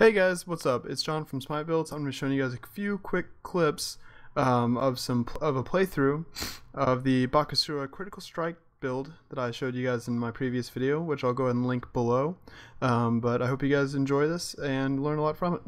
Hey guys, what's up? It's John from Smite Builds. I'm going to be showing you guys a few quick clips of a playthrough of the Bakasura Critical Strike build that I showed you guys in my previous video, which I'll go ahead and link below. But I hope you guys enjoy this and learn a lot from it.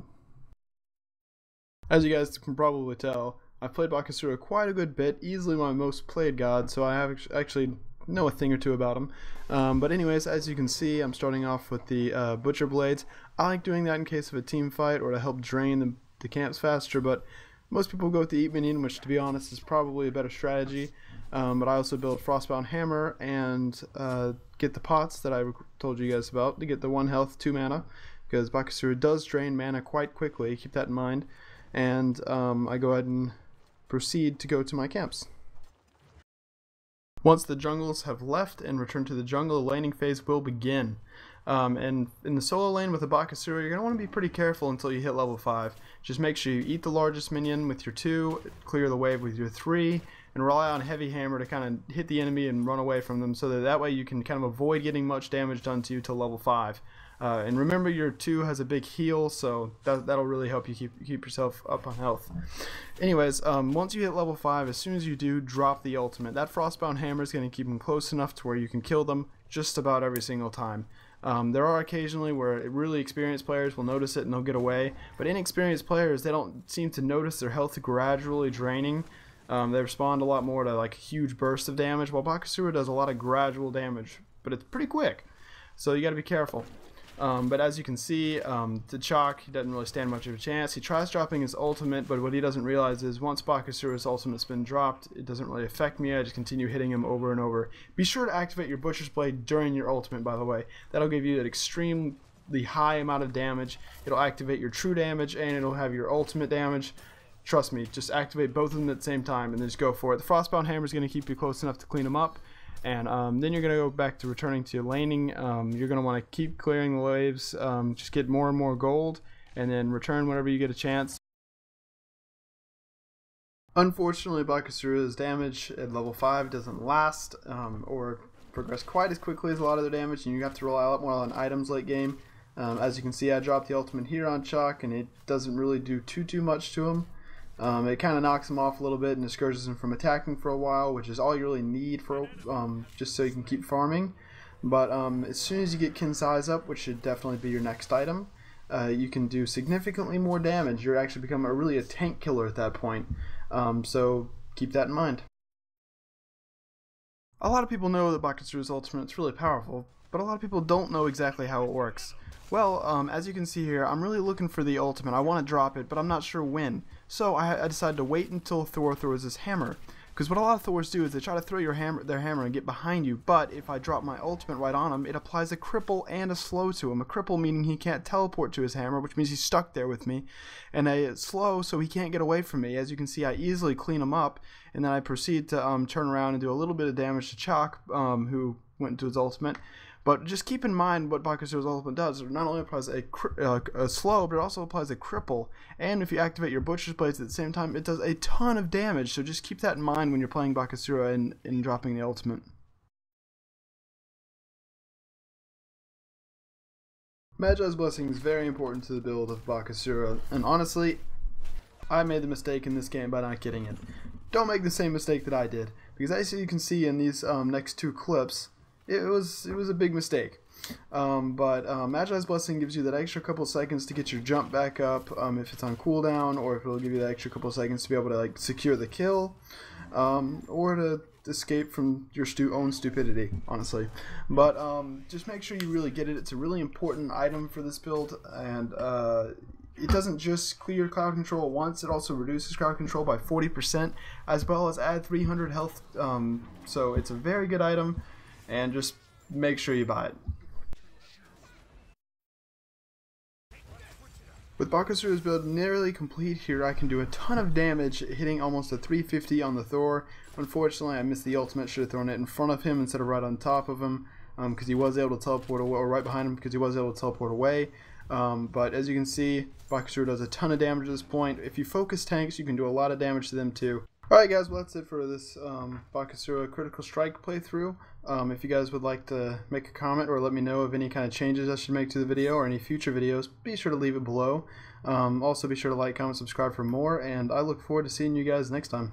As you guys can probably tell, I've played Bakasura quite a good bit, easily my most played god, so I have actually know a thing or two about them. But anyways, as you can see, I'm starting off with the Butcher Blades. I like doing that in case of a team fight or to help drain the camps faster, but most people go with the Eat Minion, which to be honest is probably a better strategy. But I also build Frostbound Hammer and get the pots that I told you guys about to get the 1 health, 2 mana, because Bakasura does drain mana quite quickly, keep that in mind. And I go ahead and proceed to go to my camps. Once the jungles have left and returned to the jungle, the laning phase will begin. And in the solo lane with the Bakasura, you're going to want to be pretty careful until you hit level 5. Just make sure you eat the largest minion with your 2, clear the wave with your 3, and rely on Heavy Hammer to kind of hit the enemy and run away from them, so that way you can kind of avoid getting much damage done to you till level 5. And remember, your 2 has a big heal, so that'll really help you keep yourself up on health. Anyways, once you hit level 5, as soon as you do, drop the ultimate. That Frostbound Hammer is going to keep them close enough to where you can kill them just about every single time. There are occasionally where really experienced players will notice it and they'll get away, but inexperienced players, they don't seem to notice their health gradually draining. They respond a lot more to like huge bursts of damage, while Bakasura does a lot of gradual damage, but it's pretty quick, so you got to be careful. But as you can see, to Chalk, he doesn't really stand much of a chance. He tries dropping his ultimate, but what he doesn't realize is once Bakasura's ultimate's been dropped, it doesn't really affect me. I just continue hitting him over and over. Be sure to activate your Butcher's Blade during your ultimate, by the way. That'll give you an extremely high amount of damage. It'll activate your true damage, and it'll have your ultimate damage. Trust me, just activate both of them at the same time, and then just go for it. The Frostbound Hammer is going to keep you close enough to clean them up. And then you're going to go back to returning to your laning. You're going to want to keep clearing the waves, just get more and more gold, and then return whenever you get a chance. Unfortunately, Bakasura's damage at level 5 doesn't last or progress quite as quickly as a lot of their damage, and you have to rely a lot more on items late game. As you can see, I dropped the ultimate here on Chalk, and it doesn't really do too much to him. It kind of knocks him off a little bit and discourages him from attacking for a while, which is all you really need for just so you can keep farming. But as soon as you get Kin Size up, which should definitely be your next item, you can do significantly more damage. You're actually become really a tank killer at that point. So keep that in mind. A lot of people know that Bakasura's ultimate is really powerful, but a lot of people don't know exactly how it works. Well, as you can see here, I'm really looking for the ultimate. I want to drop it, but I'm not sure when. So I decided to wait until Thor throws his hammer. Because what a lot of Thors do is they try to throw their hammer and get behind you, but if I drop my ultimate right on him, it applies a cripple and a slow to him. A cripple meaning he can't teleport to his hammer, which means he's stuck there with me, and a slow so he can't get away from me. As you can see, I easily clean him up, and then I proceed to turn around and do a little bit of damage to Chalk, who went into his ultimate. But just keep in mind what Bakasura's ultimate does. It not only applies a slow, but it also applies a cripple. And if you activate your Butcher's Blades at the same time, it does a ton of damage. So just keep that in mind when you're playing Bakasura and dropping the ultimate. Magi's Blessing is very important to the build of Bakasura. And honestly, I made the mistake in this game by not getting it. Don't make the same mistake that I did. Because as you can see in these next 2 clips, it was a big mistake. But Magi's Blessing gives you that extra couple seconds to get your jump back up if it's on cooldown, or if it'll give you that extra couple seconds to be able to like secure the kill, or to escape from your own stupidity, honestly. But just make sure you really get it. It's a really important item for this build, and it doesn't just clear crowd control once, it also reduces crowd control by 40%, as well as add 300 health, so it's a very good item, and just make sure you buy it. With Bakasura's build nearly complete here, I can do a ton of damage, hitting almost a 350 on the Thor. Unfortunately, I missed the ultimate. Should have thrown it in front of him instead of right on top of him, because he was able to teleport away, or right behind him because he was able to teleport away. But as you can see, Bakasura does a ton of damage at this point. If you focus tanks, you can do a lot of damage to them too. Alright guys, well that's it for this Bakasura Critical Strike playthrough. If you guys would like to make a comment or let me know of any kind of changes I should make to the video or any future videos, be sure to leave it below. Also be sure to like, comment, subscribe for more, and I look forward to seeing you guys next time.